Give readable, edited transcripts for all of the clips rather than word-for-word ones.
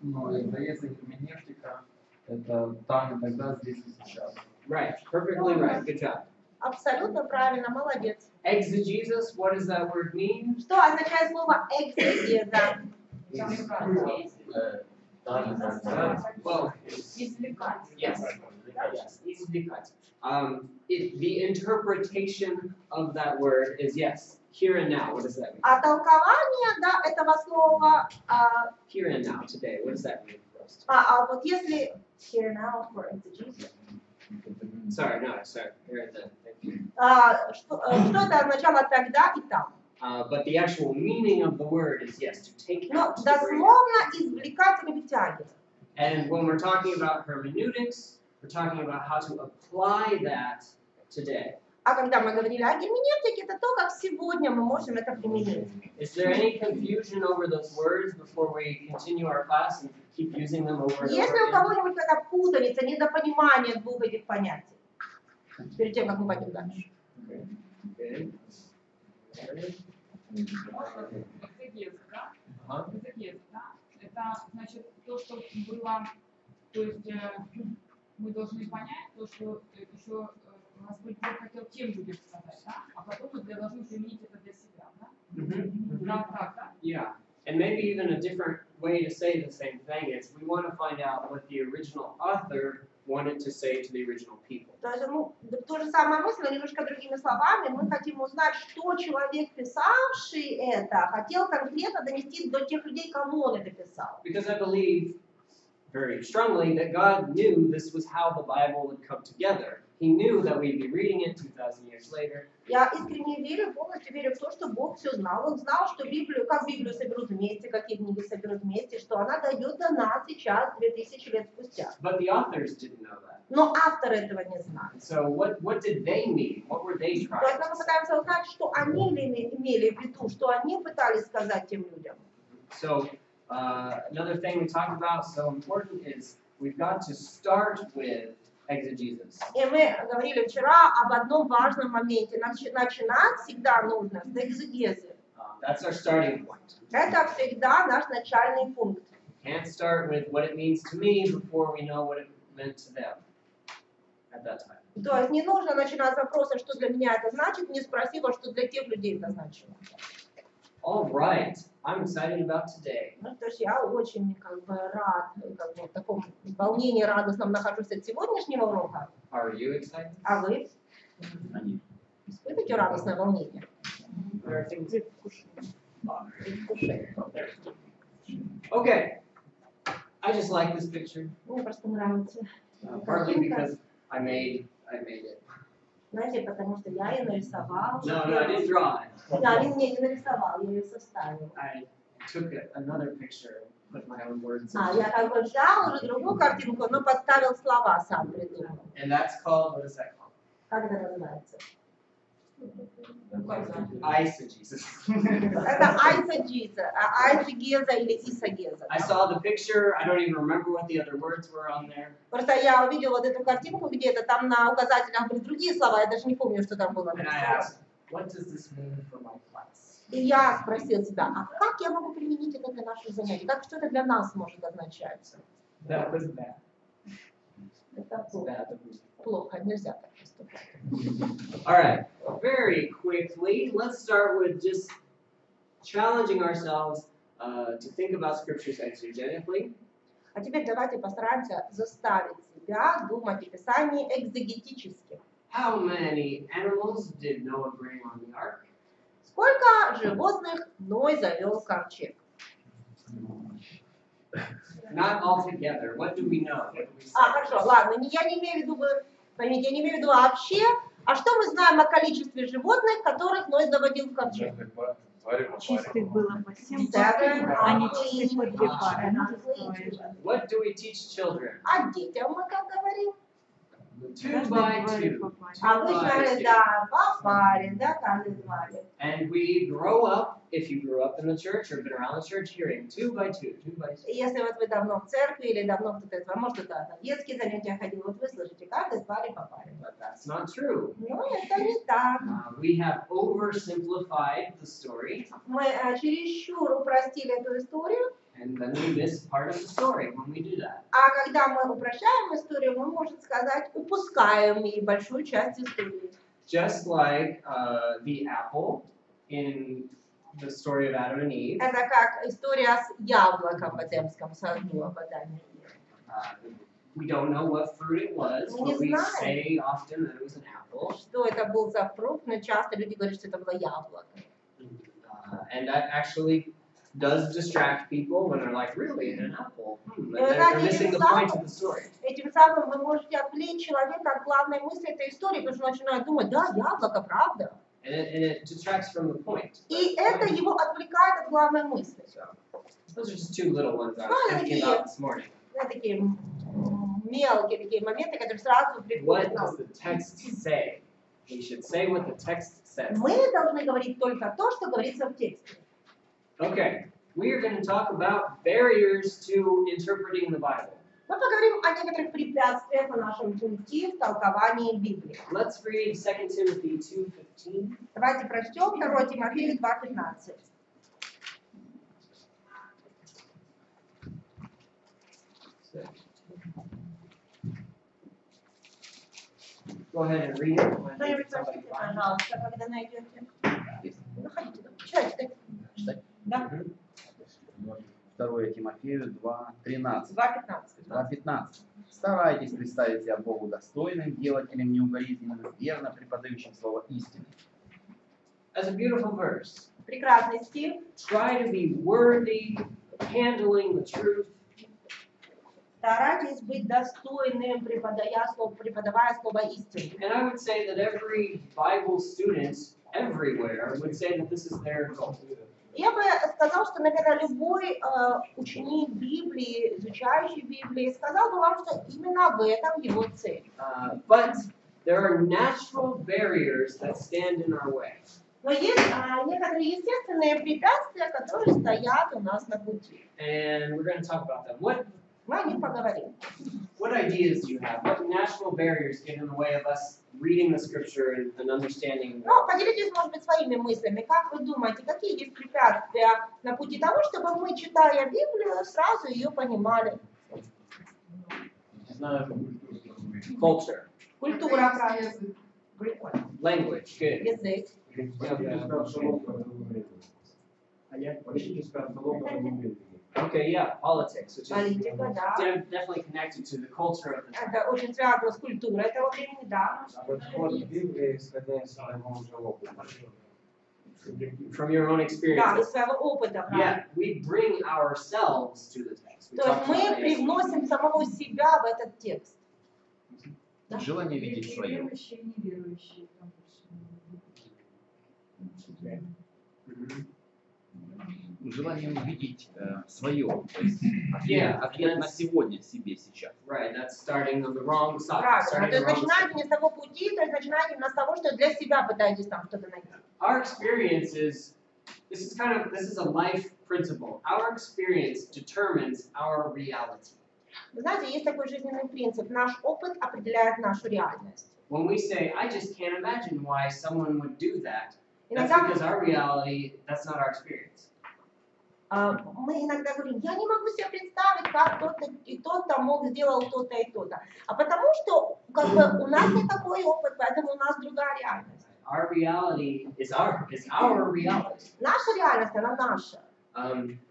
Ну, экзегезе, герменевтика, это там и тогда, здесь и сейчас. Right, perfectly right. Good job. Абсолютно правильно, молодец. Exegesis, what does that word mean? Что означает слово экзегеза? Well, yes, извлекать. The interpretation of that word is yes, here and now. What does that mean? А толкование, да, этого слова, Here and now, today. What does that mean for us? вот если here now for exegesis, Sorry. Here and then. Thank you. что это означало тогда и там? But the actual meaning of the word is yes, to take Ну, out. To bring out. дословно извлекать или вытягивать. And when we're talking about hermeneutics, we're talking about how to apply that today. А когда мы говорили о герменевтике, это то, как сегодня мы можем это применить. Is there any confusion over those words before we continue our class and keep using them over and over Есть ли у again? кого-нибудь какая-то путаница, недопонимание двух этих понятий? Перед тем, как мы пойдем дальше. Okay. Экзегез, да? Экзегез, да? Это значит то, что было, то есть мы должны понять то, что еще Господь Бог хотел тем людям сказать, да? А потом мы должны применить это для себя, да? Да, так, да? Yeah. And maybe even a different way to say the same thing is we want to find out what the original author wanted to say to the original people. То есть, ну, то же самое мысль, но немножко другими словами. Мы хотим узнать, что человек, писавший это, хотел конкретно донести до тех людей, кому он это писал. Because I believe very strongly that God knew this was how the Bible would come together. He knew that we'd be reading it 2,000 years later. Я искренне верю, полностью верю в то, что Бог все знал. Он знал, что Библию, как Библию соберут вместе, какие книги соберут вместе, что она дойдет до нас сейчас, 2000 лет спустя. But the authors didn't know that. Но авторы этого не знали. So what did they mean? What were they trying Поэтому to мы say? пытаемся узнать, что они имели в виду, что они пытались сказать тем людям. So another thing we talked about, so important, is we've got to start with exegesis. И мы говорили вчера об одном важном моменте. Начинать всегда нужно с экзегезы. That's our starting point. Это всегда наш начальный пункт. Can't start with what it means to me before we know what it meant to them at that time. То есть не нужно начинать с вопроса, что для меня это значит, не спросив, что для тех людей это значило. All right, I'm excited about today. Ну, то есть я очень рад, в таком волнении радостном нахожусь от сегодняшнего урока. Are you excited? А вы? Испытываете радостное волнение? There are things. Okay, I just like this picture, Мне просто нравится. partly because I made it. Знаете, потому что я ее нарисовал. No, I didn't draw it. Да, не мне не нарисовал, я ее составил. I took another picture and put my own words in Я it. как бы взял уже другую картинку, но подставил слова, сам придумал. And that's called, what is that called? Как это называется? Eisegesis. Это айсогеза, айсогеза или исогеза. I saw the picture, I don't even remember what the other words were on there. Просто я увидела вот эту картинку где-то, там на указателях были другие слова, я даже не помню, что там было And I нарисовано. asked, what does this mean for my class? И я спросила себя, а как я могу применить это для наших занятий? Как что это для нас может означать? That was bad. Это It's bad of me. плохо, нельзя так поступать. All right, very quickly, let's start with just challenging ourselves to think about scriptures exegetically. А теперь давайте постараемся заставить себя думать о Писании экзегетически. How many animals did Noah bring on the ark? Сколько животных Ной завел в ковчег? Not all together. What do we know? What do we say? Хорошо, ладно, я не имею в виду, поймите, я не имею в виду вообще. А что мы знаем о количестве животных, которых Ной заводил в ковчег? Чистых было по 7 Seven, пар, а нечистых по 2 пары. What do we teach children? А детям мы как говорим? 2 by 2. Обычно, да, по паре, да, каждый звали. And we grow up, if you grew up in the church or been around the church, hearing 2 by 2, 2 by 2. Если вот вы давно в церкви или давно кто-то, может кто-то на детские занятия ходил, вот вы слышите, каждый звали по паре. But that's not true. Но это не так. We have oversimplified the story. Мы чересчур упростили эту историю. And then we miss part of the story when we do that. А когда мы упрощаем историю, мы, можно сказать, упускаем и большую часть истории. Just like the apple in the story of Adam and Eve. Это как история с яблоком в Эдемском саду об Адаме и Еве. We don't know what fruit it was, Мы не but we знаем, say often that it was an apple. что это был за фрукт, но часто люди говорят, что это было яблоко. And that actually does distract people when they're like, really, an apple? Вы They're знаете, missing the point of the story. этим самым вы можете отвлечь человека от главной мысли этой истории, потому что он начинает думать, да, яблоко, правда. And it detracts from the point. И это его отвлекает от главной мысли. Those are just 2 little ones I was thinking about this morning. Да, такие мелкие такие моменты, которые сразу приходят What на does the text say? We should say what the text says. Мы должны говорить только то, что говорится в тексте. Okay, we are going to talk about barriers to interpreting the Bible. Мы поговорим о некоторых препятствиях на нашем пути в толковании Библии. Let's read 2 Timothy 2:15. Давайте прочтем 2 Тимофею 2:15. Go ahead and read it. when Кто-нибудь somebody прочтите, finds it. пожалуйста, когда найдете. Находите, читайте. Да. 2 Тимофею 2:13. 2:15. 2:15. Старайтесь представить себя Богу достойным, делателем неукоризненным, верно преподающим слово истины. That's a beautiful verse. Прекрасный стих. Try to be worthy, handling the truth. Старайтесь быть достойным, преподавая слово истины. And I would say that every Bible student everywhere would say that this is their goal. Я бы сказал, что, наверное, любой ученик Библии, изучающий Библию, сказал бы вам, что именно в этом его цель. But there are natural barriers that stand in our way. Но есть некоторые естественные препятствия, которые стоят у нас на пути. And we're going to talk about them. Мы о них поговорим. What ideas do you have? What natural barriers get in the way of us reading the scripture and understanding? Ну, поделитесь, может быть, своими мыслями. Как вы думаете, какие есть препятствия на пути того, чтобы мы, читая Библию, сразу ее понимали? Culture. Культура, правильно. Language. Good. Язык. Okay, yeah, politics, which is Политика, да. definitely connected to the culture of the time. Это очень связано с культурой этого времени, да. From your own Да, из experiences. своего опыта, правильно. Yeah, we bring ourselves to the text. We То talk есть мы about it. привносим самого себя в этот текст. Желание видеть свое. Mhm. Желание увидеть свое. То есть ответ на сегодня себе сейчас. Right, that's starting on the wrong side. Правильно. Starting То on есть the wrong начинайте не с того пути, то есть начинайте именно с того, что для себя пытаетесь там что-то найти. Our experience is, this is a life principle. Our experience determines our reality. Вы знаете, есть такой жизненный принцип. Наш опыт определяет нашу реальность. When we say, I just can't imagine why someone would do that, that's Иногда because our reality, that's not our experience. мы иногда говорим, я не могу себе представить, как тот-то и тот-то мог сделал то-то и то-то. А потому что как бы, у нас не такой опыт, поэтому у нас другая реальность. Our reality is our reality. Наша реальность, она наша.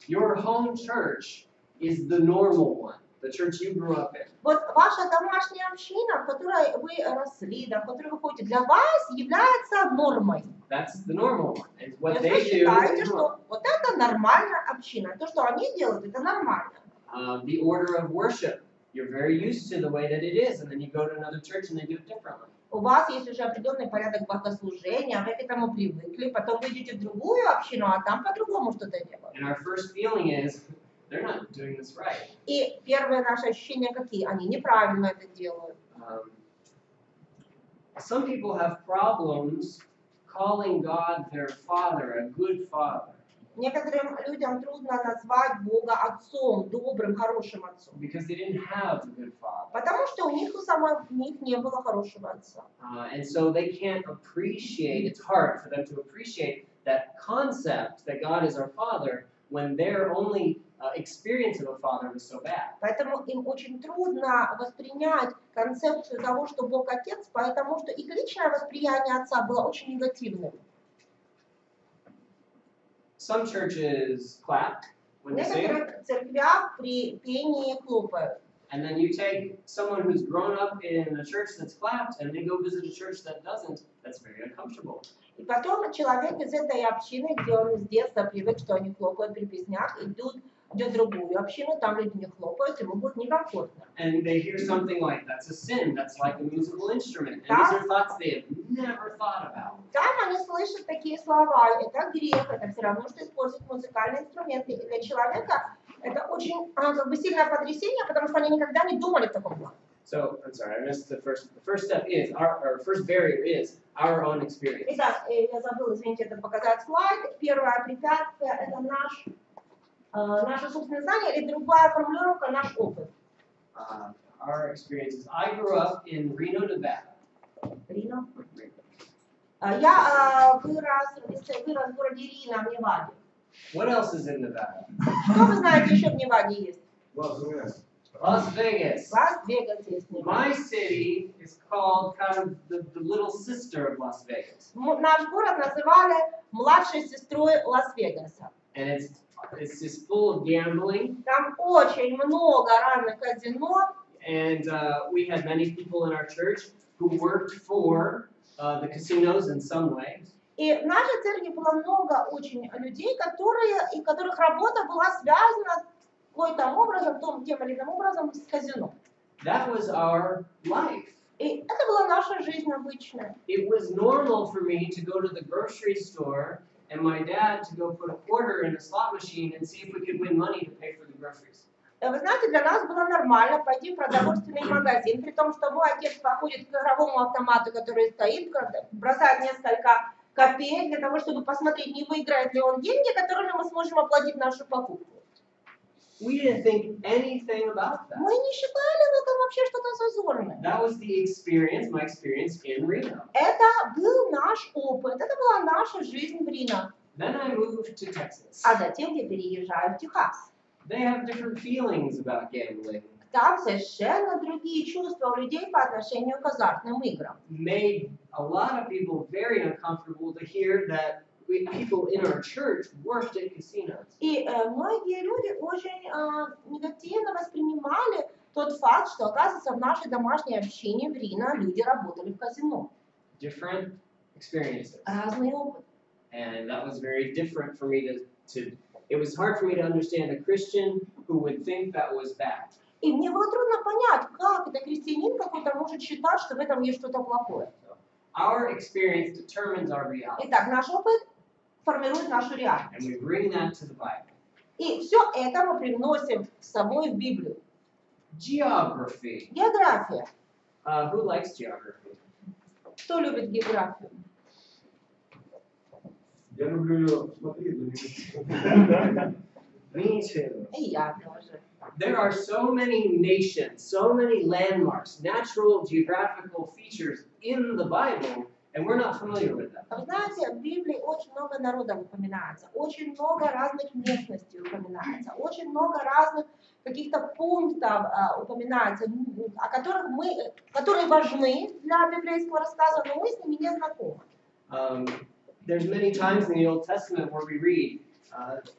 Your home church is the normal one, the church you grew up in. Вот ваша домашняя община, в которой вы росли, да, в которой вы ходите, для вас является нормой. That's the normal one. And what Вы they do считаете, is что normal. вот это нормальная община. То, что они делают, это нормально. The order of worship. You're very used to the way that it is, and then you go to another church and they do it differently. У вас есть уже определенный порядок богослужения, вы к этому привыкли, потом вы идете в другую общину, а там по-другому что-то делают. And our first feeling is, they're not doing this right. И первые наши ощущения какие? Они неправильно это делают. some people have problems calling God their father, a good father. Некоторым людям трудно назвать Бога отцом, добрым, хорошим отцом. Because they didn't have a good father. Потому что у них не было хорошего отца. And so they can't appreciate, it's hard for them to appreciate that concept that God is our father when their only experience of a father was so bad. Поэтому им очень трудно воспринять концепцию того, что Бог отец, потому что их личное восприятие отца было очень негативным. Some churches clap when В they sing. некоторых церквях при пении хлопают. And then you take someone who's grown up in a church that's clapped and they go visit a church that doesn't, that's very uncomfortable. И потом человек из этой общины, где он с детства привык, что они хлопают при песнях, идет в другую общину, там люди не хлопают, ему будет некомфортно. And they hear something like, that's a sin, that's like a musical instrument. And these are thoughts they have never thought about. Там они слышат такие слова, это грех, это все равно, что использовать музыкальные инструменты. И для человека это очень сильное потрясение, потому что они никогда не думали в таком плане. So, I'm sorry, I missed the first step is, our first barrier is our own experience. Итак, я забыла, извините, это показать слайд. Первое препятствие – это наше собственное знание, или другая формулировка – наш опыт. Our experiences. I grew up in Reno, Nevada. Рино. Я вырос в городе Рино, в Неваде. What else is in Nevada? Что вы знаете еще в Неваде есть? Las Vegas. Лас-Вегас есть в Неваде. My city is called kind of the little sister of Las Vegas. Наш город называли младшей сестрой Лас-Вегаса. And it's just full of gambling. Там очень много разных казино. And we had many people in our church who worked for the casinos in some way. И в нашей церкви было много очень людей, которых работа была связана каким-то образом, тем или иным образом с казино. That was our life. И это была наша жизнь обычная. It was normal for me to go to the grocery store and my dad to go put a quarter in a slot machine and see if we could win money to pay for the groceries. Вы знаете, для нас было нормально пойти в продовольственный магазин, при том, что мой отец походит к игровому автомату, который стоит, бросает несколько копеек для того, чтобы посмотреть, не выиграет ли он деньги, которыми мы сможем оплатить нашу покупку. We didn't think anything about that. Мы не считали в этом вообще что-то зазорное. That was the experience, my experience in Reno. Это был наш опыт, это была наша жизнь в Рино. Then I moved to Texas. А затем я переезжаю в Техас. They have different feelings about gambling. Там совершенно другие чувства у людей по отношению к азартным играм. Made a lot of people very uncomfortable to hear that people in our church worked at casinos. И многие люди очень негативно воспринимали тот факт, что, оказывается, в нашей домашней общине в Рино люди работали в казино. Different experiences. Разный опыт. And that was very different for me to it was hard for me to understand a Christian who would think that was bad. И мне было трудно понять, как это христианин какой-то может считать, что в этом есть что-то плохое. Our experience determines our reality. Итак, наш опыт формирует нашу And реальность. we bring that to the Bible. И все это мы приносим с собой в Библию. Geography. География. Who likes geography? Кто любит географию? Я люблю ее смотреть, но Me too. И я тоже. There are so many nations, so many landmarks, natural geographical features in the Bible, and we're not familiar with them. Вы знаете, в Библии очень много народов упоминается, очень много разных местностей упоминается, очень много разных каких-то пунктов упоминается, которые важны для библейского рассказа, но мы с ними не знакомы. There's many times in the Old Testament where we read,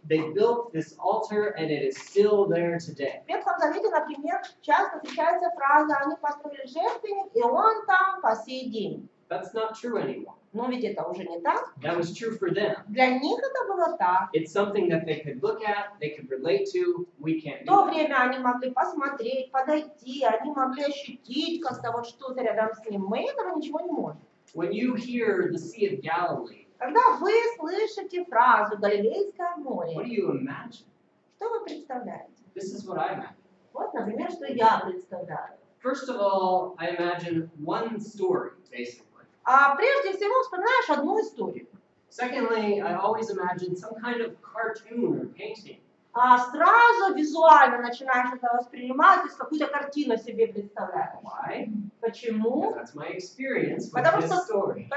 they built this altar and it is still there today. В Ветхом Завете, например, часто встречается фраза «они построили жертвенник, и он там по сей день». That's not true anymore. Но ведь это уже не так. That was true for them. Для них это было так. It's something that they could look at, they could relate to. We can't В do то that. время они могли посмотреть, подойти, они могли ощутить как-то вот что-то рядом с ним. Мы этого ничего не можем. When you hear the Sea of Galilee, Когда вы слышите фразу «Галилейское море», what do you imagine? что вы представляете? This is what I imagine. Вот, например, что я представляю. First of all, I imagine one story, basically. А прежде всего вспоминаешь одну историю. Secondly, I always imagine some kind of cartoon or painting. А сразу визуально начинаешь это воспринимать, то есть какую-то картину себе представляешь. Why? Почему? Because that's my experience with Потому this что, story.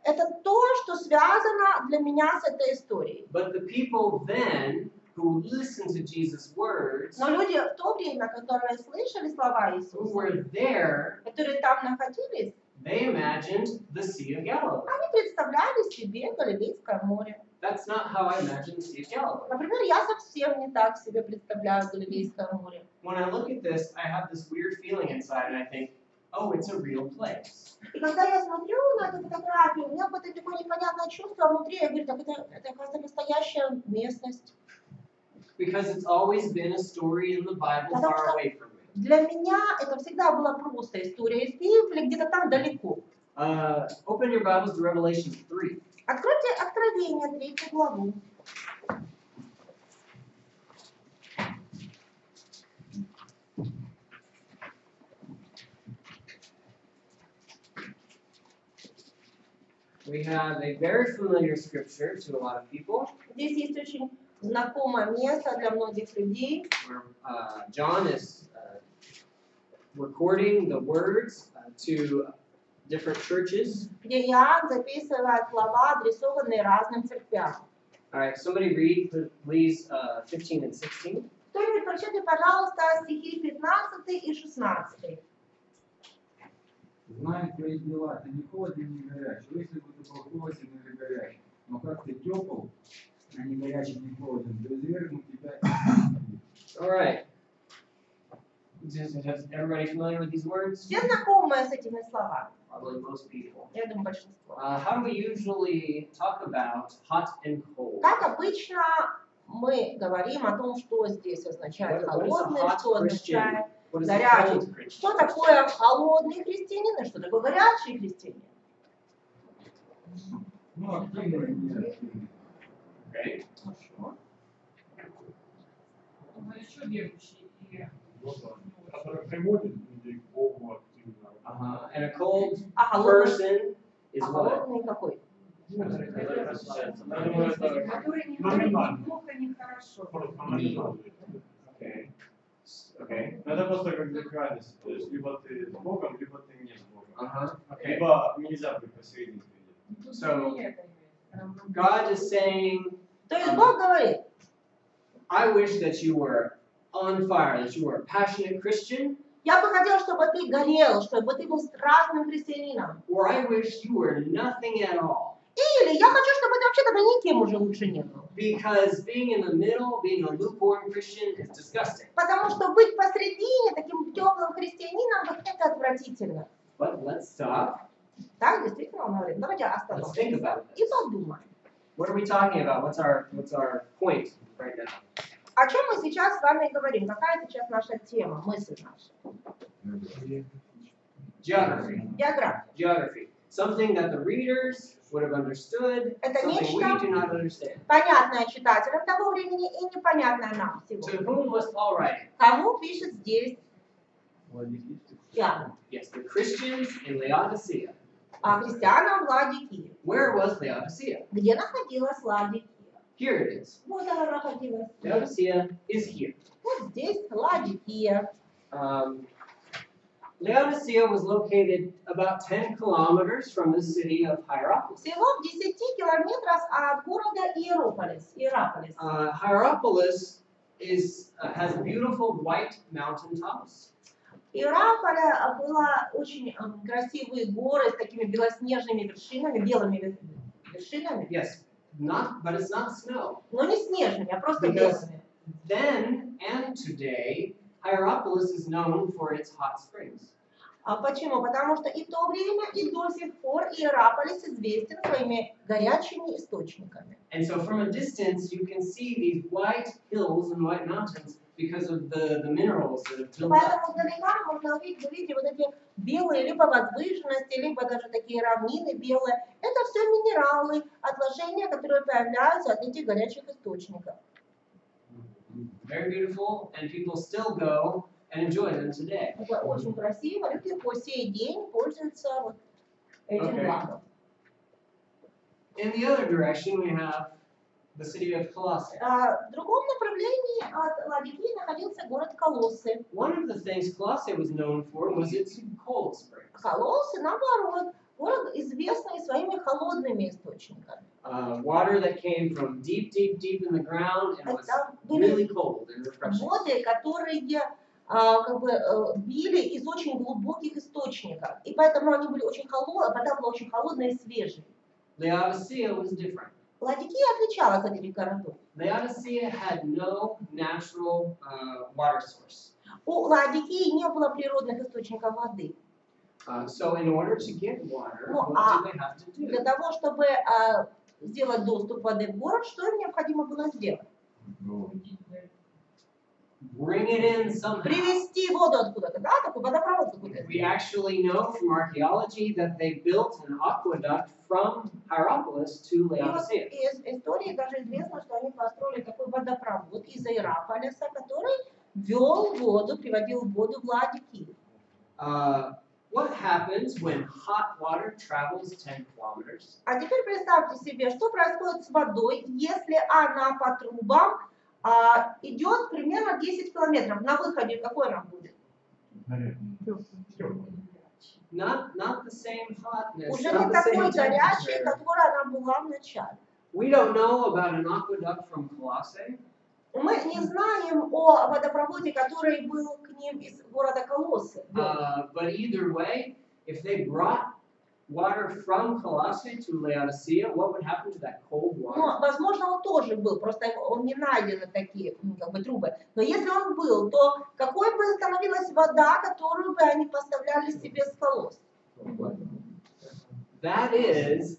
это то, что связано для меня с этой историей. But the people then who listened to Jesus' words, Но люди в то время, которые слышали слова who Иисуса, were there, которые там находились, they imagined the Sea of Galilee. они представляли себе Галилейское море. That's not how I imagine the Sea of Galilee. Например, я совсем не так себе представляю Галилейское море. When I look at this, I have this weird feeling inside, and I think, oh, it's a real place. И когда я смотрю на эту фотографию, у меня какое-то такое непонятное чувство внутри, я говорю, так это оказывается настоящая местность. Because it's always been a story in the Bible far away from me. Для меня это всегда была просто история из Библии, где-то там далеко. Open your Bibles to Revelation 3. Откройте Откровение, 3 главу. We have a very familiar scripture to a lot of people, Здесь есть очень знакомое место для многих людей, where John is recording the words to different churches. где Иоанн записывает слова, адресованные разным церквям. All right, somebody read, please, 15 and 16. Кто-нибудь прочитайте, пожалуйста, стихи 15 и 16. Знаю твои дела, ты не холоден, не горячий. Если бы ты был холоден или горячий, но как ты тепл, а не горячий, не холоден, то извергну тебя. All right. Is everybody familiar with these words? Все знакомы с этими словами? Probably most people. Я думаю, большинство. How do we usually talk about hot and cold? Как обычно мы говорим о том, что здесь означает What is a холодный, hot что означает What is a горячий. cold Christian? Что такое холодный христианин и что такое горячий христианин? Ну, активный и неактивный. Okay. Хорошо. Еще верующий и Который приводит людей к Богу активно. And a cold А холодный, person is а what? холодный какой? Который Который не номинально. плохо, не хорошо. Просто номинально. Okay. Okay. Это просто как зеркальность. То есть либо ты с Богом, либо ты не с Богом. Okay. Либо нельзя быть посредником. So God is saying, То есть Бог говорит, I wish that you were on fire, that you were a passionate Christian, я бы хотел, чтобы ты горел, чтобы ты был страстным христианином. or I wish you were nothing at all. Или я хочу, чтобы ты вообще тогда никем уже лучше не был. Because being in the middle, being a lukewarm Christian is disgusting. Потому что быть посредине, таким теплым христианином, вот это отвратительно. But let's stop. Так, действительно, он говорит, давайте Let's think остановимся about и this. подумаем. What are we talking about? What's our point right now? О чем мы сейчас с вами говорим? Какая сейчас наша тема, мысль наша? Geography. География. Geography. Something that the readers would have understood, Это something we нечто do not understand. понятное читателям того времени и непонятное нам To сегодня. whom was Paul writing? Кому пишет здесь Иоанн? Yes, the Christians in Laodicea. А христианам в Ладикии. Where was Laodicea? Где находилась Ладикия? Here it is. Вот она находилась. Laodicea is here. Вот здесь Ладикия. Laodicea was located about 10 kilometers from the city of Hierapolis. Всего в 10 километрах от города Иерополис. Hierapolis has beautiful white mountain tops. В Иерополе было очень красивые горы с такими белоснежными вершинами, белыми вершинами. Yes, but it's not snow. Но не снежными, а просто Because белыми. then and today, Hierapolis is known for its hot springs. А почему? Потому что и в то время, и до сих пор Иерополис известен своими горячими источниками. And so from a distance, you can see these white hills and white mountains because of the minerals that have built up. Поэтому издалека можно увидеть вот эти белые либо возвышенности, либо даже такие равнины белые. Это все минералы, отложения, которые появляются от этих горячих источников. Very beautiful, and people still go and enjoy them today. Это очень красиво, люди по сей день пользуются вот этим Okay. благом. In the other direction, we have the city of Colossae. В другом направлении от Ладикии находился город Колоссы. One of the things Colossae was known for was its cold springs. Колоссы, наоборот, город известный своими холодными источниками. Water that came from deep, deep, deep in the ground and was Это really были cold and refreshing. воды, которые били из очень глубоких источников. И поэтому они были очень холодные, вода была очень холодная и свежей. Laodicea was different. Ладикия отличалась от этих городов. Laodicea had no natural water source. У Ладикии не было природных источников воды. So in order to get water, Ну, what did they have to do? Для того, чтобы сделать доступ воды в город, что им необходимо было сделать? Bring it in somehow. Привезти воду откуда-то, да? Такой водопровод какой-то. We actually know from archaeology that they built an aqueduct from Hierapolis to И вот Laodicea. из истории даже известно, что они построили такой водопровод из Иераполиса, который вел воду, приводил воду в Ладикию. What happens when hot water travels 10 kilometers? А теперь представьте себе, что происходит с водой, если она по трубам идет примерно 10 километров. На выходе какой она будет? Not the same hotness. Уже not не the такой same горячей, temperature. которой она была в начале. We don't know about an aqueduct from Colossae. Мы не знаем о водопроводе, который был к ним из города Колоссы. But either way, if they brought water from Colossae to Laodicea, what would happen to that cold water? Но, возможно, он тоже был, просто он не найдены такие трубы. Но если он был, то какой бы становилась вода, которую бы они поставляли себе с колосс? That is,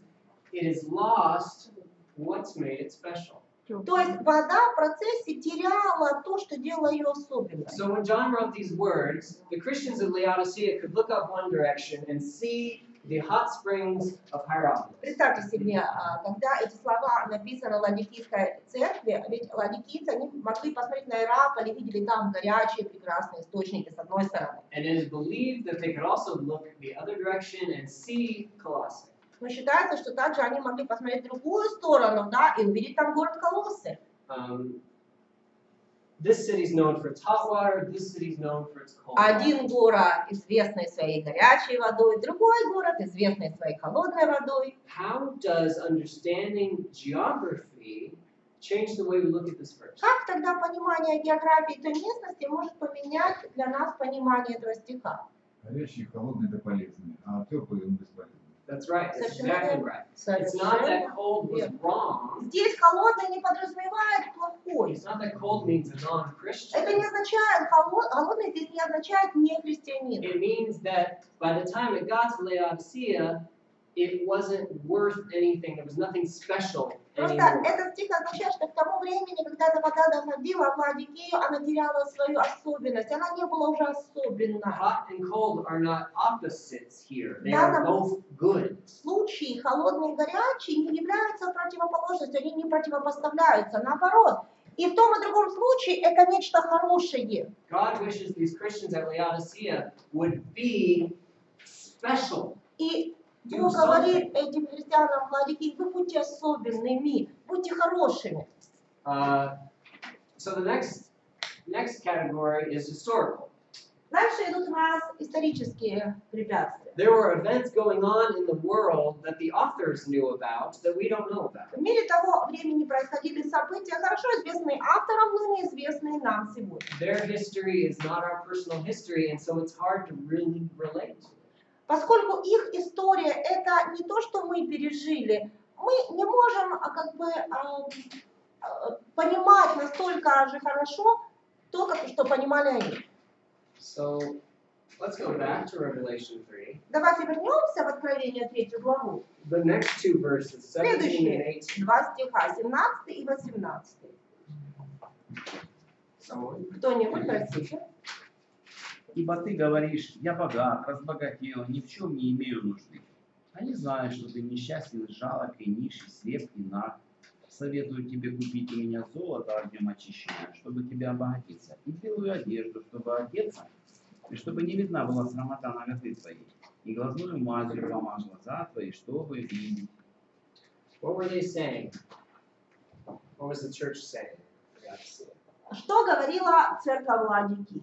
it is lost what's made it special. То есть вода в процессе теряла то, что делало ее особенной. So when John wrote these words, the Christians of Laodicea could look up one direction and see the hot springs of Hierapolis. Представьте себе, когда эти слова написаны в Ладикийской церкви, ведь ладикийцы, они могли посмотреть на Иераполь и видели там горячие, прекрасные источники с одной стороны. And it is believed that they could also look the other direction and see Colossae. Но считается, что также они могли посмотреть в другую сторону, да, и увидеть там город Колоссы. This city is known for its hot water, this city is known for its cold water. Один город известный своей горячей водой, другой город известный своей холодной водой. How does understanding geography change the way we look at this verse? Как тогда понимание географии той местности может поменять для нас понимание этого стиха? Горячий и холодный это полезно, а теплый он бесполезный. That's right, that's Совершенно exactly верно. right. It's not that Совершенно cold was верно. wrong. Здесь холодный не подразумевает плохой. It's not that cold means a non-Christian. Это не означает, холодный здесь не означает не христианин. It means that by the time it got to Laodicea, it wasn't worth anything. There was nothing special Просто anymore. этот стих означает, что к тому времени, когда эта вода доходила в Ладикию, она теряла свою особенность, она не была уже особенной. Hot and cold are not opposites here. They Да, are both good. Случаи холодный и горячий не являются противоположностью, они не противопоставляются, наоборот. И в том и другом случае это нечто хорошее. God wishes these Christians at Laodicea would be special. И Бог говорит этим христианам в Ладикии: вы будьте особенными, будьте хорошими. So the next category is historical. Дальше идут у нас исторические препятствия. There were events going on in the world that the authors knew about that we don't know about. В мире того времени происходили события, хорошо известные авторам, но неизвестные нам сегодня. Their history is not our personal history, and so it's hard to really relate to it. Поскольку их история это не то, что мы пережили, мы не можем понимать настолько же хорошо то, что понимали они. So let's go back to Revelation 3. Давайте вернемся в Откровение 3 главу. The next two verses, 17 and Следующие 18. два стиха, 17 и 18. Someone? Кто-нибудь, простите? Ибо ты говоришь: я богат, разбогател, ни в чем не имею нужды. А не знаю, что ты несчастен, жалок и нищий, слеп и наг. Советую тебе купить у меня золото огнем очищенное, чтобы тебе обогатиться, и белую одежду, чтобы одеться, и чтобы не видна была срамота наготы твоей, И глазную мазью помажь глаза твои, чтобы видеть. What were they saying? What was the church saying? Что говорила церковь Ладики?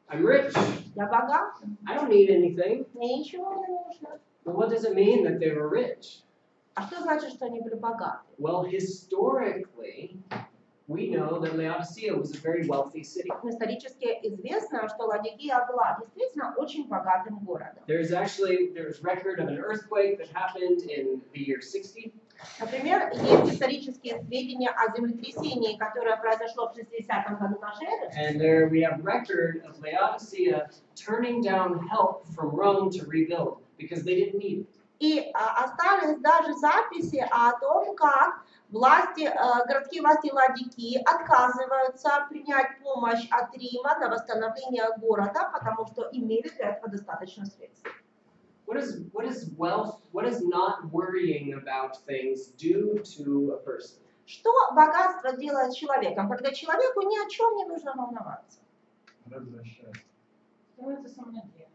I'm rich. Я богат, I don't need anything. мне ничего не нужно. Well, what does it mean that they were rich? А что значит, что они были богаты? Well, historically, we know that Laodicea was a very wealthy city. Исторически известно, что Ладикия была действительно очень богатым городом. There's record of an earthquake that happened in the year 60. Например, есть исторические сведения о землетрясении, которое произошло в 60-м году нашей эры. And there we have record of Laodicea turning down help from Rome to rebuild because they didn't need it. И остались даже записи о том, как городские власти Ладикии отказываются принять помощь от Рима на восстановление города, потому что имели для этого достаточно средств. What is wealth? What does not worrying about things do to a person? Что богатство делает с человеком, когда человеку ни о чем не нужно волноваться? Становится самонадеянным.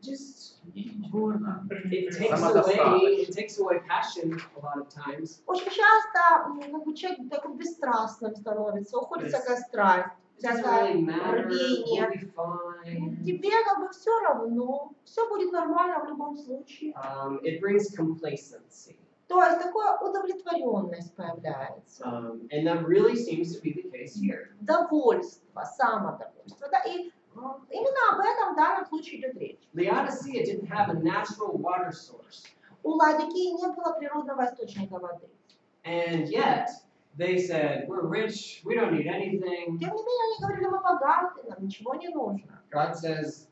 Just Горно. it takes away passion a lot of times. Очень часто человек такой бесстрастным становится, уходит всякая страсть, всякое рвение. Тебе как бы все равно, все будет нормально в любом случае. It brings complacency. То есть такая удовлетворенность появляется. And that really seems to be the case here. Довольство, самодовольство. Да, и именно об этом в данном случае идет речь. Laodicea didn't have a natural water source. У Ладикии не было природного источника воды. And yet, they said, we're rich, we don't need anything. Тем не менее, они говорили, мы богаты, нам ничего не нужно. God says,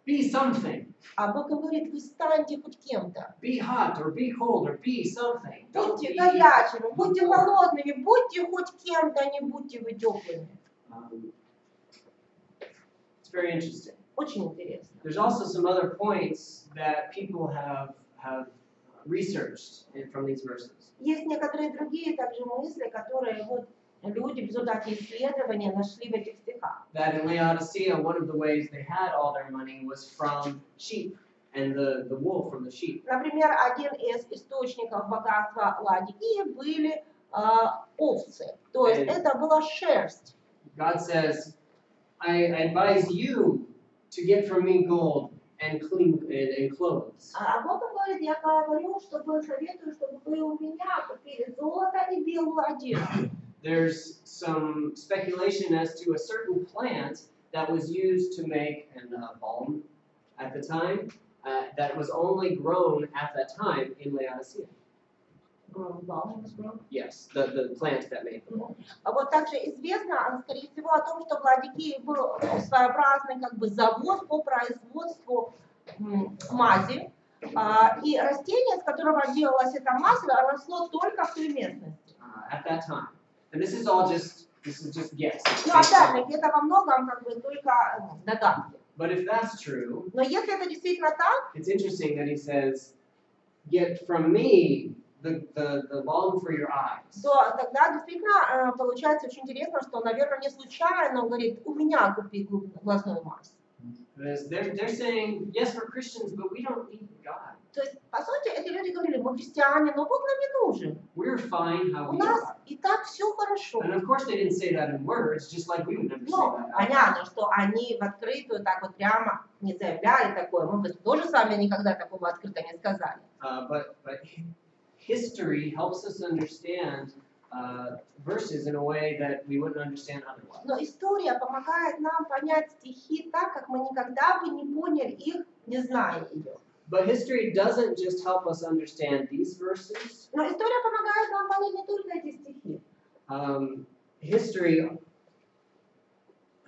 be something. А Бог им говорит, вы станьте хоть кем-то. Be hot or be cold or be something. Don't Будьте be, горячими, будьте холодными, будьте хоть кем-то, не будьте вы теплыми. It's very interesting. Очень интересно. There's also some other points that people have researched from these verses. Есть некоторые другие также мысли, которые вот люди в результате исследования нашли в этих стихах. That in Laodicea, one of the ways they had all their money was from sheep and the wool from the sheep. Например, один из источников богатства Ладикии были овцы. То есть это была шерсть. God says, I advise you to get from me gold and clothes. А Бог говорит, я говорю, советую, чтобы вы у меня купили золото и белую одежду. There's some speculation as to a certain plant that was used to make balm at the time that was only grown at that time in Laodicea. Yes, the plant that made the balm. Вот также известно, скорее всего, о том, что в Ладикии был своеобразный как бы завод по производству мази, и растение, с которого делалась эта мазь, росло только в той местности. At that time. And this is just guess. Но опять-таки, это во многом как бы только догадки. But if that's true, Но если это действительно так, it's interesting that he says, get from me the balm for your eyes. то тогда действительно получается очень интересно, что, наверное, не случайно он говорит, у меня купи глазную мазь. They're saying, yes, we're Christians, but we don't need God. То есть, по сути, эти люди говорили, мы христиане, но Бог нам не нужен. We're fine how У we нас are. и так все хорошо. And of course they didn't say that in words, just like we would never say Ну, that. понятно, что они в открытую так вот прямо не заявляли такое. Мы бы тоже с вами никогда такого открыто не сказали. But history helps us understand verses in a way that we wouldn't understand otherwise. Но история помогает нам понять стихи так, как мы никогда бы не поняли их, не зная ее. But history doesn't just help us understand these verses. Но история помогает нам понять не только эти стихи. History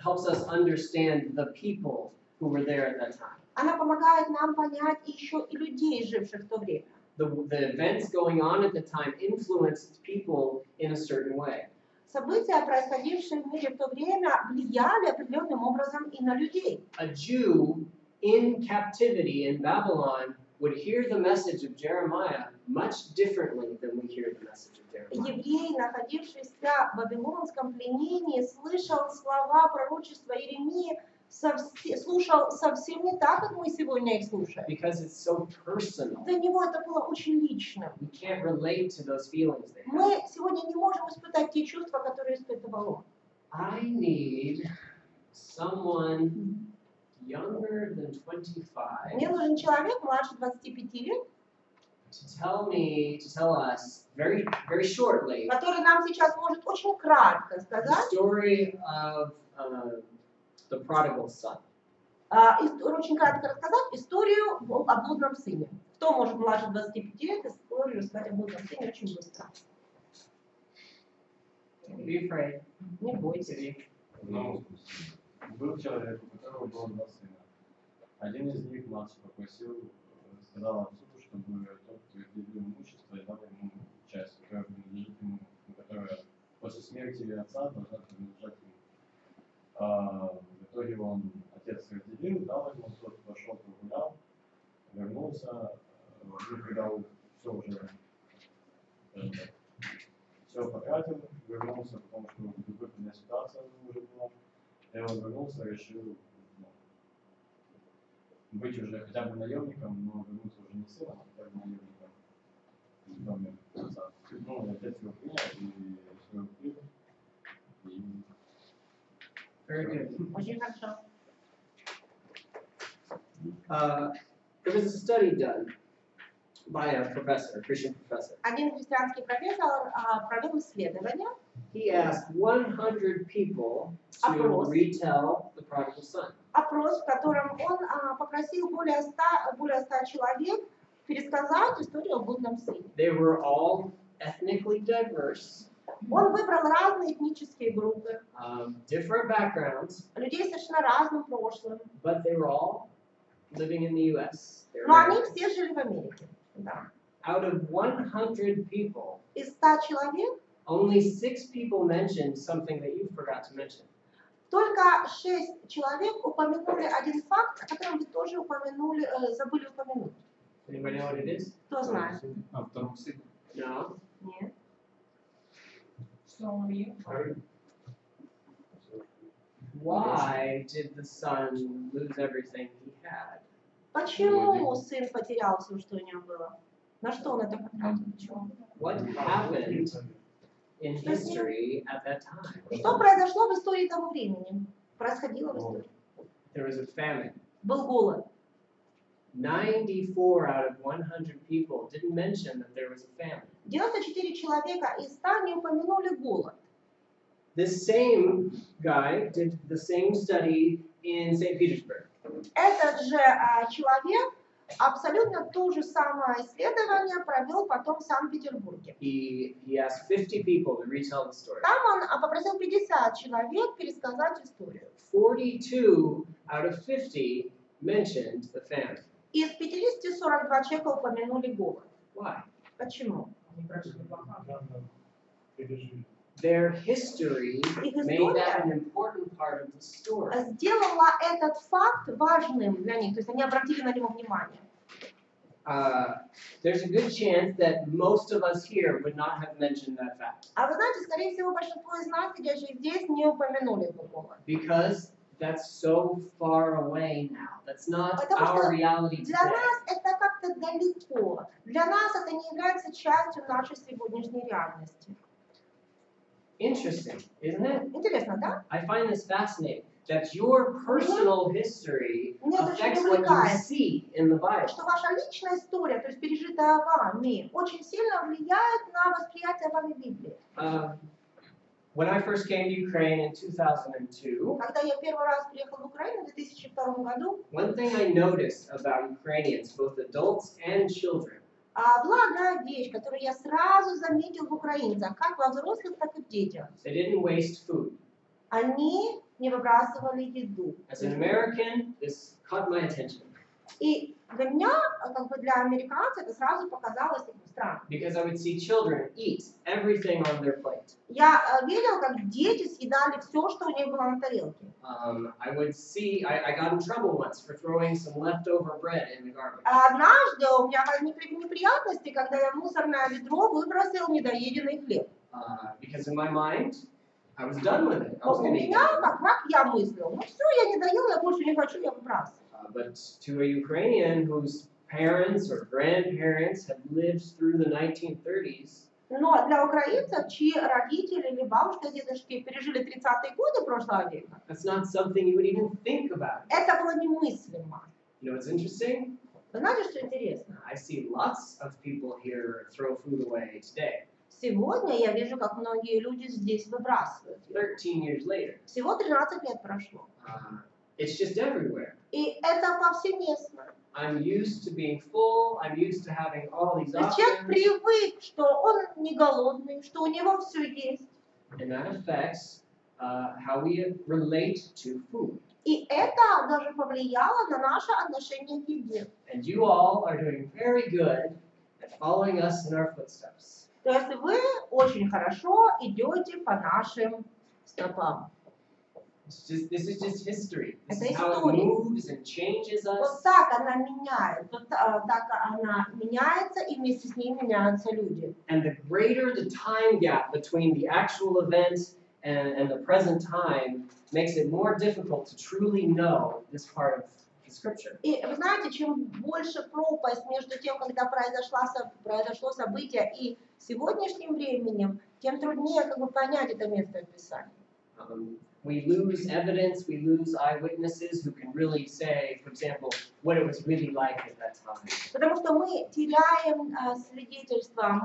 helps us understand the people who were there at that time. Она помогает нам понять еще и людей, живших в то время. The events going on at the time influenced people in a certain way. События, происходившие в мире в то время, влияли определенным образом и на людей. A Jew in captivity in Babylon would hear the message of Jeremiah much differently than we hear the message of Jeremiah. Еврей, находившийся в вавилонском пленении, слышал слова пророчества Иеремии слушал совсем не так, как мы сегодня их слушаем. because it's so personal. Для него это было очень личным. We can't relate to those feelings they have. Мы сегодня не можем испытать те чувства, которые испытывал он. I need someone younger than 25 Мне нужен человек младше 25 лет, to tell us very, very shortly который нам сейчас может очень кратко the сказать, story of the prodigal son. очень кратко рассказать историю о блудном сыне. Кто может младше 25 лет историю рассказать о блудном сыне очень быстро? Don't be afraid. Не бойтесь. Ну, был человек, у которого было два сына. Один из них, младший, попросил, сказал отцу, чтобы тот разделил имущество и дал ему часть, которая принадлежит ему, которая после смерти отца должна принадлежать ему. В итоге отец разделил, дал ему, тот пошел, прогулял, вернулся, когда все уже все потратил, вернулся, потому что выгодная ситуация уже была. Я вернулся, решил быть уже хотя бы наемником, но вернуться уже не сыном, а хотя бы наемником в доме отца. Ну, отец его принял и все принял. Very good. Очень хорошо. There was a study done by a professor, a Christian professor. Один христианский профессор провел исследование. He asked 100 people to Опрос. retell the prodigal son. Опрос, в котором он попросил более 100 человек пересказать историю о блудном сыне. They were all ethnically diverse, Он выбрал разные этнические группы, different backgrounds, людей с совершенно разным прошлым, but they were all living in the U.S. They were но они Americans. все жили в Америке. Да. Out of 100 people, Из 100 человек only 6 people mentioned something that you forgot to mention. только 6 человек упомянули один факт, о котором вы тоже забыли упомянуть. Anybody know what it is? Кто знает? Автор. No. Нет. Что он уехал? Why did the son lose everything he had? Почему сын потерял все, что у него было? На что он это потратил? Почему? What happened in history at that time? Что произошло в истории того времени? Происходило в истории. There was a famine. Был голод. 94 out of 100 people didn't mention that there was a famine. 94 человека из 100 не упомянули голод. This same guy did the same study in St. Petersburg. Этот же человек абсолютно то же самое исследование провел потом в Санкт-Петербурге. He asked 50 people to retell the story. Там он попросил 50 человек пересказать историю. 42 out of 50 mentioned the famine. Из 50 42 человека упомянули голод. Why? Почему? Their history Их made that an история important part of the story. сделала этот факт важным для них, то есть они обратили на него внимание. There's a good chance that most of us here would not have mentioned that fact. А вы знаете, скорее всего, большинство из нас, сидящих здесь, не упомянули этот голод. Because that's so far away now. That's not Потому our что reality для today. нас это как-то далеко. Для нас это не является частью нашей сегодняшней реальности. Interesting, isn't it? Интересно, да? I find this fascinating. That your personal history Мне это очень affects what you увлекает. see in the Bible. Что ваша личная история, то есть пережитая вами, очень сильно влияет на восприятие вами Библии. When I first came to Ukraine in 2002, Когда я первый раз приехала в Украину в 2002 году, one thing I noticed about Ukrainians, both adults and children, была одна вещь, которую я сразу заметил в украинцах, как во взрослых, так и в детях. they didn't waste food. Они не выбрасывали еду. As an American, this caught my attention И для меня, как бы для американцев, это сразу показалось странно. because I would see children eat everything on their plate. Я видел, как дети съедали все, что у них было на тарелке. I would see, I got in trouble once for throwing some leftover bread in the garbage. Однажды у меня возникли неприятности, когда я в мусорное ведро выбросил недоеденный хлеб. Because in my mind, I was done with it. I Но was у going to eat меня, it. как я мыслил, ну все, я не доел, я больше не хочу, я выбрасываю. But to a Ukrainian whose parents or grandparents had lived through the 1930s, Но для украинцев, чьи родители или бабушки, дедушки пережили 30-е годы прошлого века, that's not something you would even think about. это было немыслимо. You know what's interesting? Вы знаете, что интересно? I see lots of people here throw food away today, Сегодня я вижу, как многие люди здесь выбрасывают. 13 years later. Всего 13 лет прошло. It's just everywhere. И это повсеместно. I'm used to being full. I'm used to having all these Человек options. привык, что он не голодный, что у него все есть. And that affects how we relate to food. И это даже повлияло на наше отношение к еде. And you all are doing very good at following us in our footsteps. То есть вы очень хорошо идете по нашим стопам. This is just history. This Это is how it история. moves and changes us. Вот так она меняет, вот так она меняется, и вместе с ней меняются люди. And the greater the time gap between the actual event and the present time makes it more difficult to truly know this part of the scripture. И вы знаете, чем больше пропасть между тем, когда произошло событие, и сегодняшним временем, тем труднее понять это место Писания. We lose evidence, we lose eyewitnesses who can really say, for example, what it was really like at that time. Потому что мы теряем свидетельства,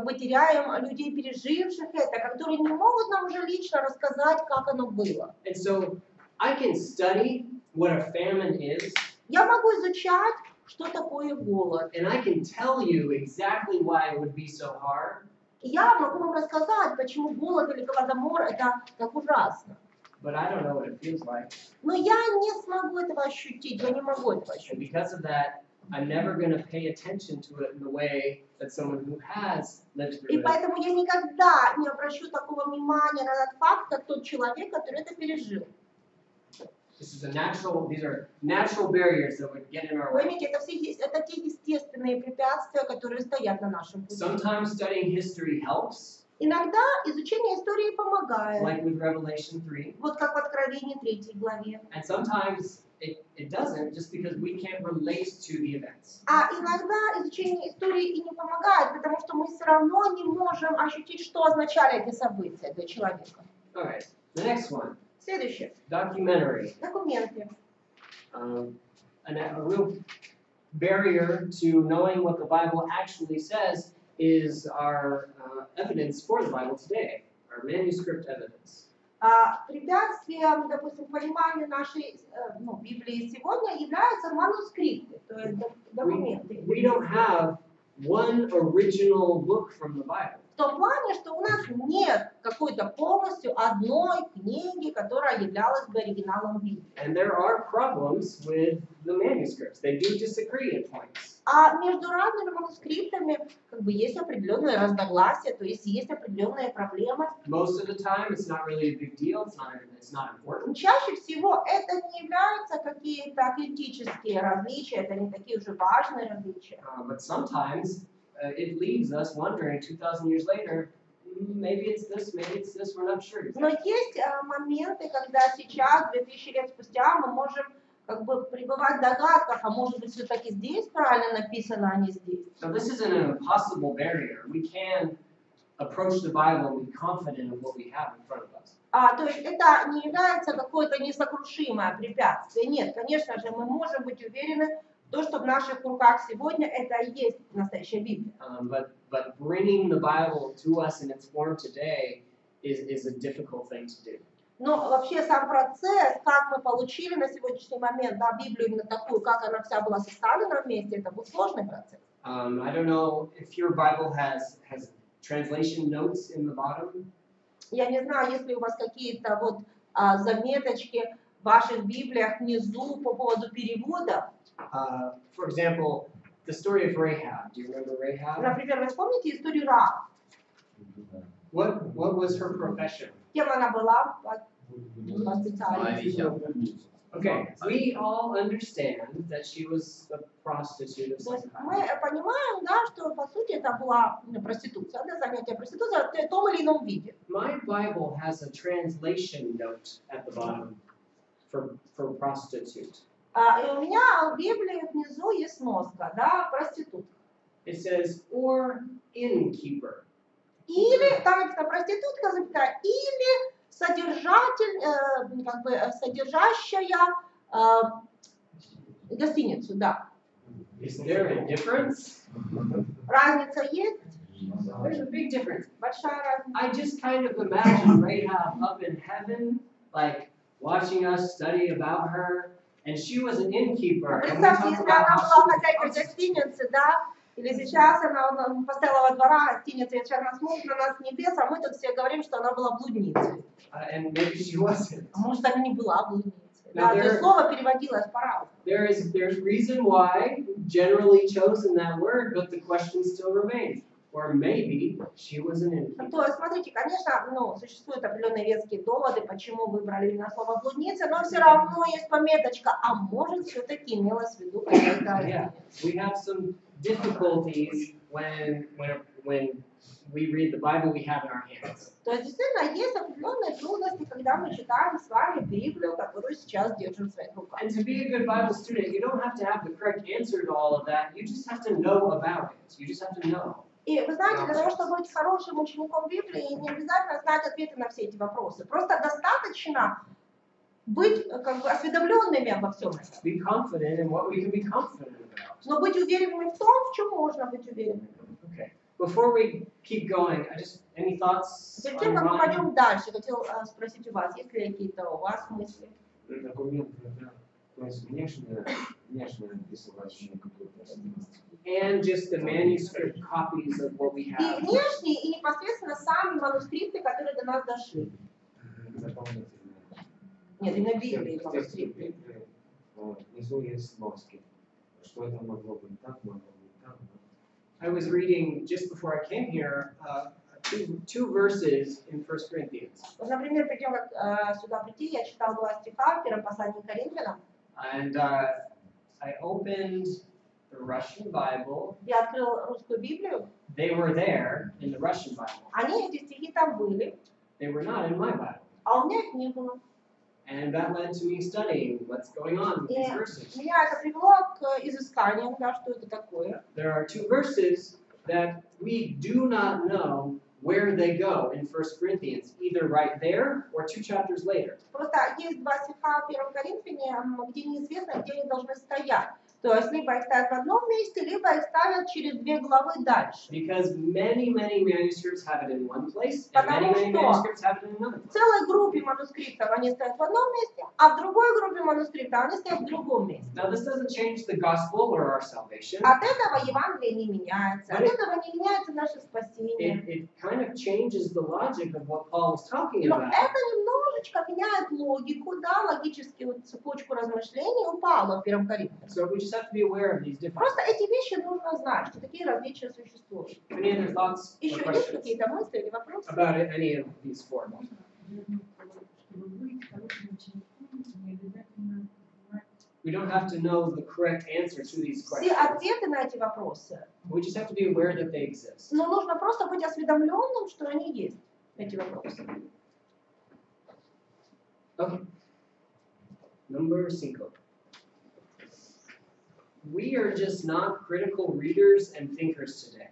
мы теряем людей, переживших это, которые не могут нам уже лично рассказать, как оно было. And so I can study what a famine is, Я могу изучать, что такое голод. and I can tell you exactly why it would be so hard. Я могу вам рассказать, почему голод или голодомор это так ужасно. But I don't know what it feels like. Но я не смогу этого ощутить, я не могу этого And ощутить. because of that, I'm never going to pay attention to it in the way that someone who has lived И through it. поэтому я никогда не обращу такого внимания на этот факт, как тот человек, который это пережил. These are natural barriers that would get in our way. Поймите, это те естественные препятствия, которые стоят на нашем пути. Sometimes studying history helps, Иногда изучение истории помогает, like with Revelation 3, вот как в Откровении 3 главе. and sometimes it doesn't, just because we can't relate to the events. А иногда изучение истории и не помогает, потому что мы все равно не можем ощутить, что означали эти события для человека. All right, the next one, Следующее. documentary. Документы. A real barrier to knowing what the Bible actually says is our evidence for the Bible today, our manuscript evidence. Препятствием, допустим, пониманию нашей Библии сегодня являются манускрипты, то есть документы. We don't have one original book from the Bible. В том плане, что у нас нет какой-то полностью одной книги, которая являлась бы оригиналом Библии. And there are problems with the manuscripts. They do disagree at points. А между разными манускриптами есть определенные разногласия, то есть определенные проблемы. Most of the time, it's not really a big deal. It's not important. Чаще всего это не являются какие-то критические различия, это не такие уже важные различия. But sometimes it leaves us wondering 2,000 years later, maybe it's this, we're not sure. Но есть моменты, когда сейчас, 2000 лет спустя, мы можем пребывать в догадках, а может быть все-таки здесь правильно написано, а не здесь. So this isn't an impossible barrier. We can approach the Bible and be confident of what we have in front of us. То есть это не является какое-то несокрушимое препятствие. Нет, конечно же, мы можем быть уверены, то, что в наших руках сегодня, это и есть настоящая Библия. But bringing the Bible to us in its form today is a difficult thing to do. Но вообще сам процесс, как мы получили на сегодняшний момент Библию именно такую, как она вся была составлена вместе, это был сложный процесс. I don't know if your Bible has translation notes in the bottom. Я не знаю, есть ли у вас какие-то заметочки в ваших Библиях внизу по поводу перевода. For example, the story of Rahab. Do you remember Rahab? Например, вы вспомните историю Раав? What was her profession? Кем она была по специальности? Okay, we all understand that she was a prostitute of То some есть kind. мы понимаем, да, что по сути это была проституция, да, занятие проституцией в том или ином виде. My Bible has a translation note at the bottom for prostitute. И у меня в Библии внизу есть сноска, да, проститутка. It says, or innkeeper. Или, там написано проститутка, запятая, или содержатель, как бы содержащая гостиницу, да. Is there a difference? Разница есть? There's a big difference. Большая разница. I just kind of imagine Rahab up in heaven, like watching us study about her, and she was an innkeeper. And we Представьте, talk если about она how была she хозяйкой was гостиницы, да, или сейчас она постоялого двора, гостиница, и сейчас смотрит на нас с небес, а мы тут все говорим, что она была блудницей. and maybe she wasn't. А может, она не была блудницей. Now Да, то есть слово переводилось по-разному. There's reason why generally chosen that word, but the question still remains. Or maybe she was an innkeeper. То есть, смотрите, конечно, существуют определенные веские доводы, почему выбрали именно слово блудница, но все равно есть пометочка, а может, все-таки имелось в виду какая-то Yeah, we have some difficulties when we read the Bible we have in our hands. То есть, действительно, есть определенные трудности, когда мы читаем с вами Библию, которую сейчас держим в своих руках. And to be a good Bible student, you don't have to have the correct answer to all of that. You just have to know about it. You just have to know. И вы знаете, для того, чтобы быть хорошим учеником Библии, не обязательно знать ответы на все эти вопросы. Просто достаточно быть как бы осведомленными обо всем этом. Be confident in what we can be confident about. Но быть уверенными в том, в чем можно быть уверенными. Okay. Before we keep going, any thoughts Перед on тем, как мы mine? пойдем дальше, хотел спросить у вас, есть ли какие-то у вас мысли? Документы, да. То есть внешне описывать какую-то статистику. And just the manuscript copies of what we И have. внешние, и непосредственно сами манускрипты, которые до нас дошли. Дополнительные. Нет, именно Библии В тексте манускрипты. Библии внизу есть сноски. Что это могло быть так, могло быть так. I was reading just before I came here two verses in 1 Corinthians. Вот, например, перед тем, как сюда прийти, я читал 2 стиха в первом послании к Коринфянам. And I opened the Russian Bible. Я открыл русскую Библию. They were there in the Russian Bible. Они, эти стихи там были, They were not in my Bible. а у меня их не было. And that led to me studying what's going on with И these verses. меня это привело к изысканиям, да, что это такое. There are two verses that we do not know where they go in 1 Corinthians, either right there or 2 chapters later. Просто есть 2 стиха в 1 Коринфяне, где неизвестно, где они должны стоять. То есть либо их ставят в одном месте, либо их ставят через 2 главы дальше. Because many manuscripts have it in one place, and Потому many что manuscripts have it in another В place. целой группе манускриптов они стоят в одном месте, а в другой группе манускриптов они стоят в другом месте. Now, this doesn't change the gospel or our salvation. От этого Евангелие не меняется, от этого не меняется наше спасение. It kind of changes the logic of what Paul was talking Но about. это немножечко меняет логику, да, логическую цепочку размышлений у Павла в 1 Коринфянам. So we just have to be aware of these differences. Просто эти вещи нужно знать, что такие различия существуют. Any other thoughts or Еще есть questions какие-то мысли или вопросы? about any of these four? Чтобы быть хорошим учеником, не обязательно знать. We don't have to know the correct answer to these Все questions. ответы на эти вопросы. We just have to be aware that they exist. Но нужно просто быть осведомленным, что они есть, эти вопросы. Okay. Number 5. We are just not critical readers and thinkers today.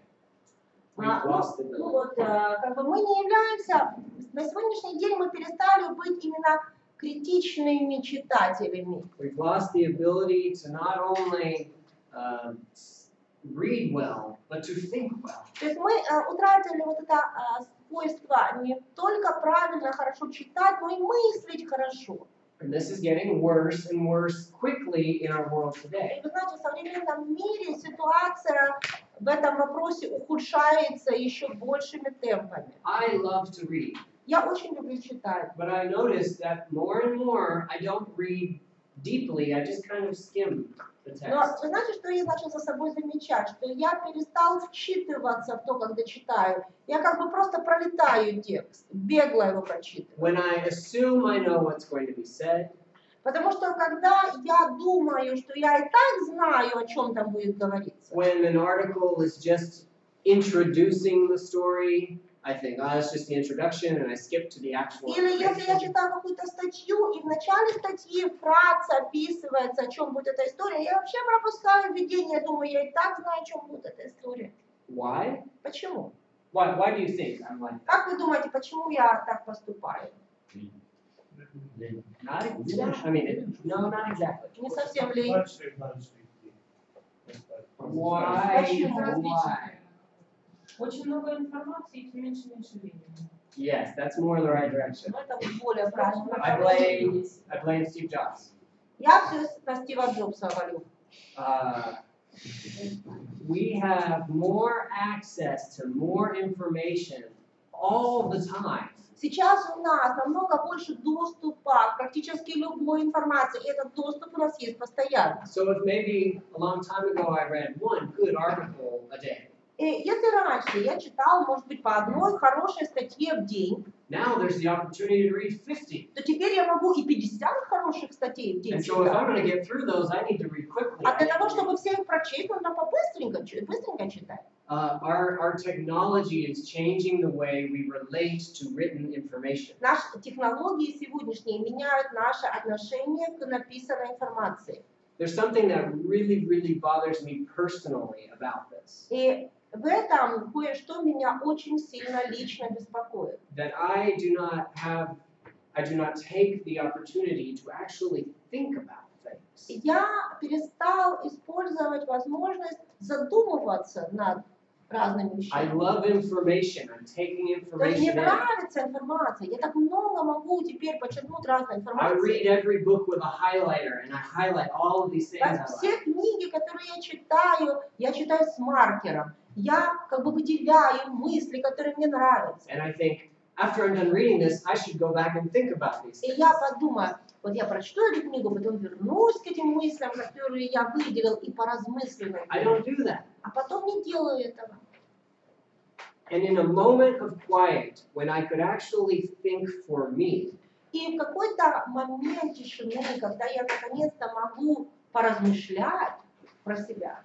We've lost the ability. Вот, как бы мы не являемся, на сегодняшний день мы перестали быть именно критичными читателями. We've lost the ability to not only read well, but to think well. То есть мы утратили вот это свойство не только правильно, хорошо читать, но и мыслить хорошо. And this is getting worse and worse quickly in our world today. И вы знаете, в современном мире ситуация в этом вопросе ухудшается еще большими темпами. I love to read, Я очень люблю читать. but I noticed that more and more I don't read deeply, I just kind of skim the Но text. вы знаете, что я начал за собой замечать? Что я перестал вчитываться в то, когда читаю. Я как бы просто пролетаю текст, бегло его прочитываю. When I assume I know what's going to be said, Потому что когда я думаю, что я и так знаю, о чем там будет говориться, When an article is just introducing the story, I think, oh, that's just the introduction, and I skip to the actual или если я information. читаю какую-то статью, и в начале статьи вкратце описывается, о чем будет эта история, я вообще пропускаю введение, думаю, я и так знаю, о чем будет эта история. Why? Почему? Why do you think I'm like that? Как вы думаете, почему я так поступаю? Not exactly. I mean, no, not exactly. Не совсем лень. Why? Почему? Why? Очень много информации, и тем меньше времени. Yes, that's more in the right direction. Ну, это более правильно. I blame Steve Jobs. Я все на Стива Джобса валю. We have more access to more information all the time. Сейчас у нас намного больше доступа к практически любой информации, и этот доступ у нас есть постоянно. So if maybe a long time ago I read one good article a day, И если раньше я читал, может быть, по одной хорошей статье в день, now there's the opportunity to read 50. то теперь я могу и 50 хороших статей в день And so if I'm читать. going to get through those, I need to read quickly. А для того, чтобы все их прочесть, нужно быстренько читать. Our technology is changing the way we relate to written information. Наши технологии сегодняшние меняют наше отношение к написанной информации. There's something that really bothers me personally about this. И в этом кое-что меня очень сильно лично беспокоит. That I do not take the opportunity to actually think about things. Я перестал использовать возможность задумываться над разными I вещами. love information. I'm taking То есть мне information in. нравится информация. Я так много могу теперь подчеркнуть разной I информации. read every book with a highlighter, and I highlight all of these things I Все like. книги, которые я читаю с маркером. Я как бы выделяю мысли, которые мне нравятся. And I think, after I'm done reading this, I should go back and think about these И things. я подумаю, вот я прочту эту книгу, потом вернусь к этим мыслям, которые я выделил, и поразмыслю над I ними. don't do that. А потом не делаю этого. And in a moment of quiet, when I could actually think for me, И в какой-то момент тишины, когда я наконец-то могу поразмышлять про себя,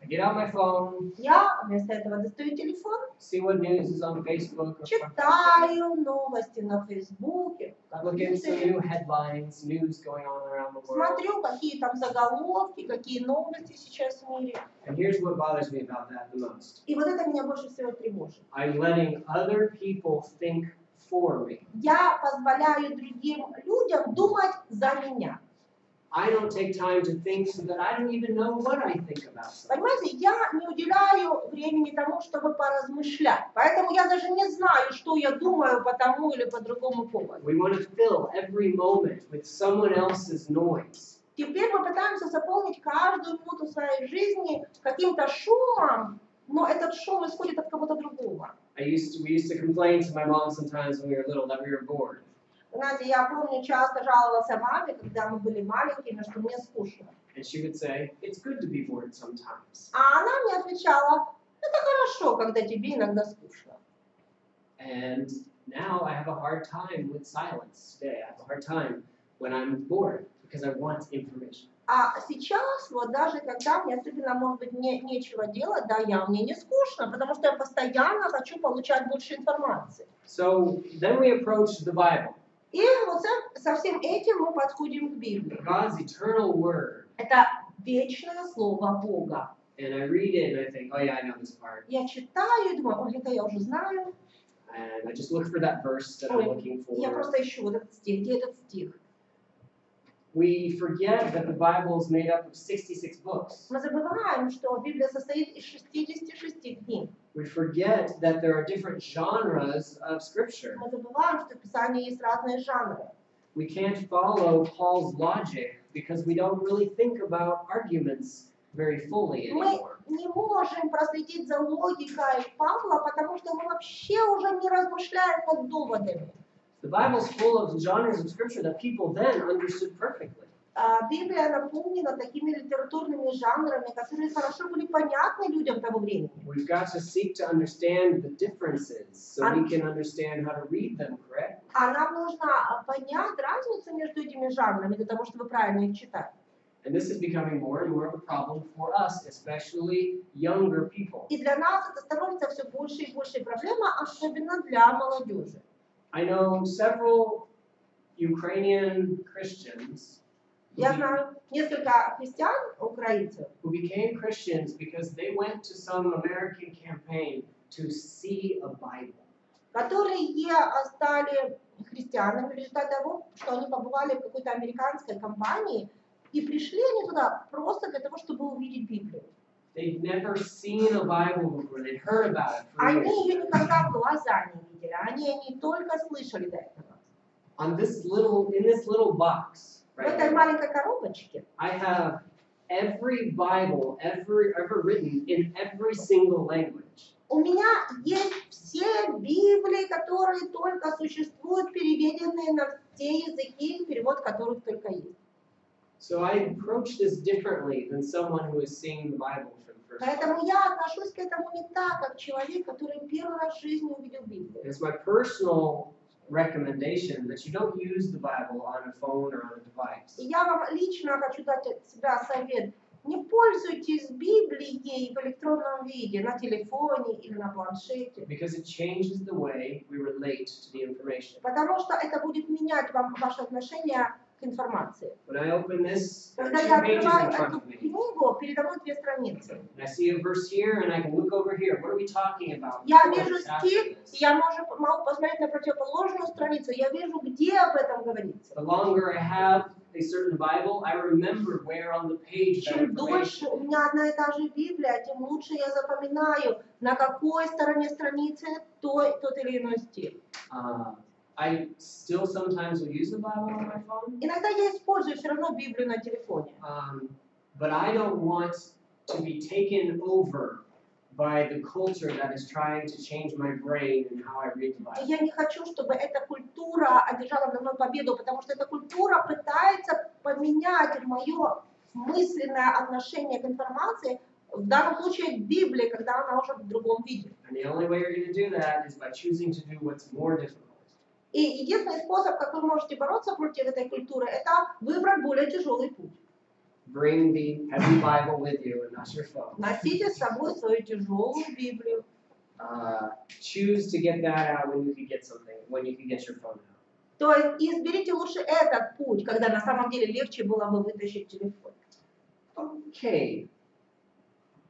I get out my phone, я вместо этого достаю телефон, see what news is on Facebook, or читаю новости на Фейсбуке, look at some new headlines, news going on around the world. смотрю, какие там заголовки, какие новости сейчас в мире. And here's what bothers me about that the most. И вот это меня больше всего тревожит. I'm letting other people think for me. Я позволяю другим людям думать за меня. I don't take time to think so that I don't even know what I think about something. Понимаете, я не уделяю времени тому, чтобы поразмышлять. Поэтому я даже не знаю, что я думаю по тому или по другому поводу. We want to fill every moment with someone else's noise. Теперь мы пытаемся заполнить каждую минуту своей жизни каким-то шумом, но этот шум исходит от кого-то другого. We used to complain to my mom sometimes when we were little that we were bored. Знаете, я помню, часто жаловался маме, когда мы были маленькими, что мне скучно. And she would say, it's good to be bored sometimes. А она мне отвечала, это хорошо, когда тебе иногда скучно. And now I have a hard time with silence today. I have a hard time when I'm bored because I want information. А сейчас, вот даже когда мне особенно, может быть, нечего делать, да, мне не скучно, потому что я постоянно хочу получать больше информации. So then we approach the Bible, И вот со всем этим мы подходим к Библии. God's eternal word. Это вечное слово Бога. And I read it and I think, oh yeah, I know this part. Я читаю и думаю, ой, это я уже знаю. And I just look for that verse that I'm Ой, looking я for. просто ищу вот этот стих, где этот стих. We forget that the Bible is made up of 66 books. Мы забываем, что Библия состоит из 66 книг. We forget that there are different genres of scripture. Мы забываем, что в Писании есть разные жанры. We can't follow Paul's logic because we don't really think about arguments very fully Мы anymore. не можем проследить за логикой Павла, потому что мы вообще уже не размышляем над доводами. The Bible's full of genres of scripture that people then understood perfectly. Библия наполнена такими литературными жанрами, которые хорошо были понятны людям того времени. We've got to seek to understand the differences so we can understand how to read them correctly. А нам нужно понять разницу между этими жанрами для того, чтобы правильно их читать. And this is becoming more and more of a problem for us, especially younger people. И для нас это становится все больше и больше проблема, особенно для молодежи. I know several Ukrainian Christians Я знаю несколько христиан, украинцев, who became Christians because they went to some American campaign to see a Bible. которые стали христианами в результате того, что они побывали в какой-то американской компании, и пришли они туда просто для того, чтобы увидеть Библию. They'd never seen a Bible before. They'd heard about it for Они years. ее никогда в глаза не видели, они только слышали до этого. In this little box, В этой маленькой коробочке I have every Bible ever written in every single language. у меня есть все Библии, которые только существуют, переведенные на все языки, перевод которых только есть. So I approach this differently than someone who is seeing the Bible for the first time. Поэтому я отношусь к этому не так, как человек, который первый раз в жизни увидел Библию. It's my personal recommendation that you don't use the Bible on a phone or on a device. И я вам лично хочу дать от себя совет. Не пользуйтесь Библией в электронном виде, на телефоне или на планшете. Because it changes the way we relate to the information. Потому что это будет менять вам ваше отношение к информации. When I open this, there are Когда two я pages открываю in front эту of me. книгу, передо мной две страницы. And I see a verse here, and I can look over here. What are we talking about? Я Before вижу this, after стих, this? и я могу посмотреть на противоположную страницу. Я вижу, где об этом говорится. The longer I have a certain Bible, I remember where on the page that Чем дольше information. у меня одна и та же Библия, тем лучше я запоминаю, на какой стороне страницы тот или иной стих. I still sometimes will use the Bible on my phone, Иногда я использую все равно Библию на телефоне. but I don't want to be taken over by the culture that is trying to change my brain and how I read the Bible. Я не хочу, чтобы эта культура одержала надо мной победу, потому что эта культура пытается поменять мое мысленное отношение к информации, в данном случае к Библии, когда она уже в другом виде. And the only way you're going to do that is by choosing to do what's more difficult. И единственный способ, как вы можете бороться против этой культуры, это выбрать более тяжелый путь. Bring the heavy Bible with you and not your phone. Носите с собой свою тяжелую Библию. Choose to get that out when you can get something, when you can get your phone out. То есть изберите лучше этот путь, когда на самом деле легче было бы вытащить телефон. Okay.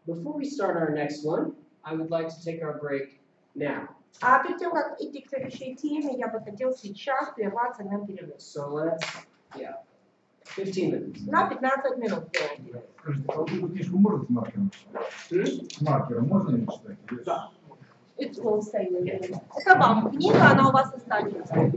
Before we start our next one, I would like to take our break now. А перед тем, как идти к следующей теме, я бы хотел сейчас прерваться на перерыв. So let's, 15 minutes. На 15 минут. Скажите, а вот эту книжку можно с маркером читать? С маркером можно ее читать? Да. It will stay with you. Это вам книга, она у вас останется.